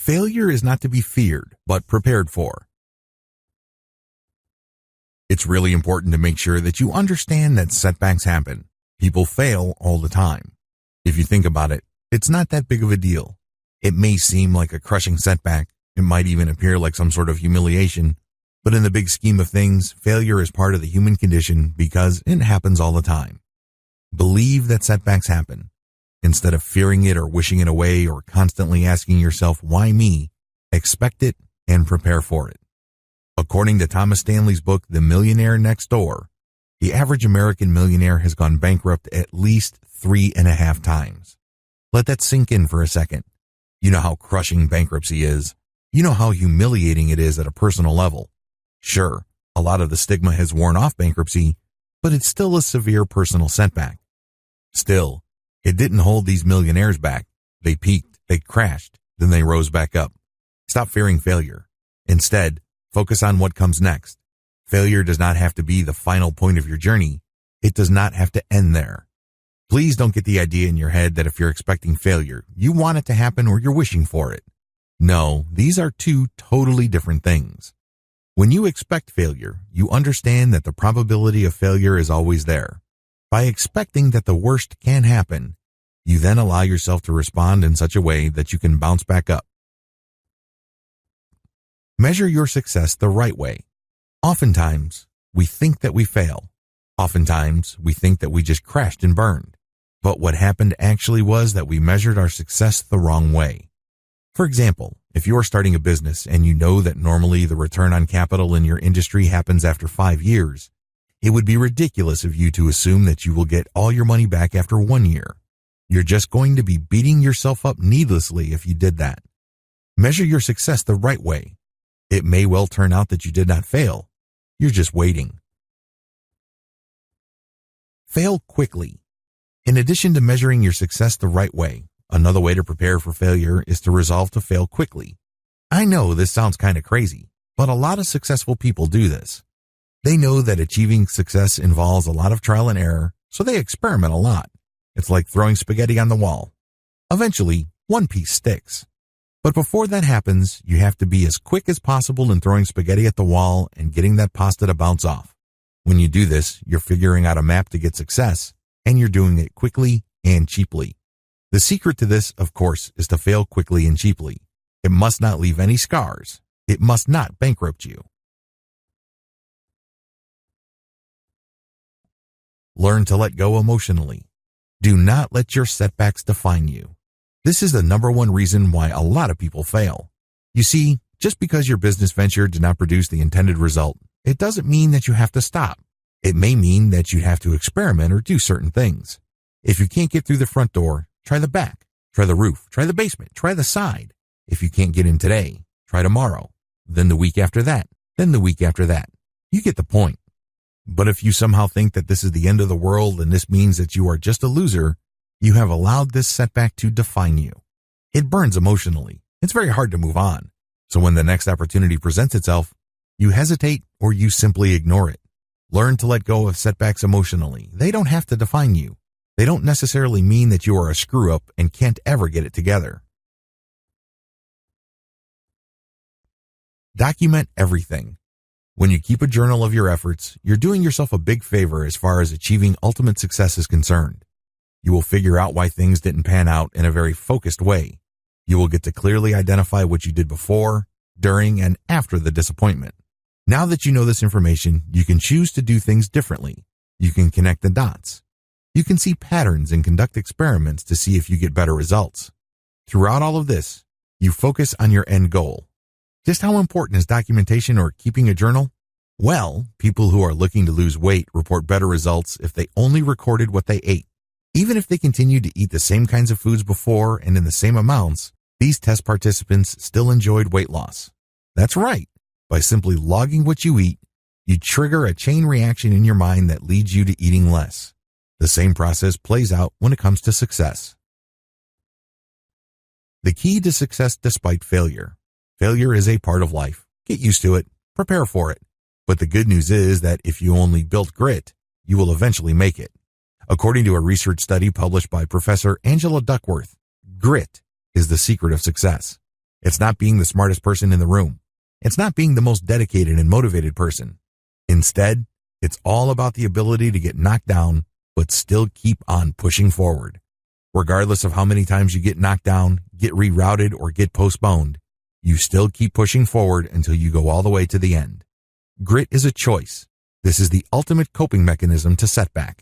Failure is not to be feared, but prepared for. It's really important to make sure that you understand that setbacks happen. People fail all the time. If you think about it, it's not that big of a deal. It may seem like a crushing setback. It might even appear like some sort of humiliation. But in the big scheme of things, failure is part of the human condition because it happens all the time. Believe that setbacks happen. Instead of fearing it or wishing it away or constantly asking yourself, why me? Expect it and prepare for it. According to Thomas Stanley's book, The Millionaire Next Door, the average American millionaire has gone bankrupt at least 3.5 times. Let that sink in for a second. You know how crushing bankruptcy is. You know how humiliating it is at a personal level. Sure, a lot of the stigma has worn off bankruptcy, but it's still a severe personal setback. Still, it didn't hold these millionaires back. They peaked, they crashed, then they rose back up. Stop fearing failure. Instead, focus on what comes next. Failure does not have to be the final point of your journey. It does not have to end there. Please don't get the idea in your head that if you're expecting failure, you want it to happen or you're wishing for it. No, these are two totally different things. When you expect failure, you understand that the probability of failure is always there. By expecting that the worst can happen, you then allow yourself to respond in such a way that you can bounce back up. Measure your success the right way. Oftentimes, we think that we fail. Oftentimes, we think that we just crashed and burned. But what happened actually was that we measured our success the wrong way. For example, if you are starting a business and you know that normally the return on capital in your industry happens after 5 years, it would be ridiculous of you to assume that you will get all your money back after 1 year. You're just going to be beating yourself up needlessly if you did that. Measure your success the right way. It may well turn out that you did not fail. You're just waiting. Fail quickly. In addition to measuring your success the right way, another way to prepare for failure is to resolve to fail quickly. I know this sounds kind of crazy, but a lot of successful people do this. They know that achieving success involves a lot of trial and error, so they experiment a lot. It's like throwing spaghetti on the wall. Eventually, one piece sticks. But before that happens, you have to be as quick as possible in throwing spaghetti at the wall and getting that pasta to bounce off. When you do this, you're figuring out a map to get success, and you're doing it quickly and cheaply. The secret to this, of course, is to fail quickly and cheaply. It must not leave any scars. It must not bankrupt you. Learn to let go emotionally. Do not let your setbacks define you. This is the number one reason why a lot of people fail. You see, just because your business venture did not produce the intended result, it doesn't mean that you have to stop. It may mean that you have to experiment or do certain things. If you can't get through the front door, try the back, try the roof, try the basement, try the side. If you can't get in today, try tomorrow, then the week after that, then the week after that. You get the point. But if you somehow think that this is the end of the world and this means that you are just a loser, you have allowed this setback to define you. It burns emotionally. It's very hard to move on. So when the next opportunity presents itself, you hesitate or you simply ignore it. Learn to let go of setbacks emotionally. They don't have to define you. They don't necessarily mean that you are a screw-up and can't ever get it together. Document everything. When you keep a journal of your efforts, you're doing yourself a big favor as far as achieving ultimate success is concerned. You will figure out why things didn't pan out in a very focused way. You will get to clearly identify what you did before, during, and after the disappointment. Now that you know this information, you can choose to do things differently. You can connect the dots. You can see patterns and conduct experiments to see if you get better results. Throughout all of this, you focus on your end goal. Just how important is documentation or keeping a journal? Well, people who are looking to lose weight report better results if they only recorded what they ate. Even if they continued to eat the same kinds of foods before and in the same amounts, these test participants still enjoyed weight loss. That's right. By simply logging what you eat, you trigger a chain reaction in your mind that leads you to eating less. The same process plays out when it comes to success. The key to success despite failure. Failure is a part of life. Get used to it. Prepare for it. But the good news is that if you only built grit, you will eventually make it. According to a research study published by Professor Angela Duckworth, grit is the secret of success. It's not being the smartest person in the room. It's not being the most dedicated and motivated person. Instead, it's all about the ability to get knocked down, but still keep on pushing forward. Regardless of how many times you get knocked down, get rerouted, or get postponed, you still keep pushing forward until you go all the way to the end. Grit is a choice. This is the ultimate coping mechanism to setback.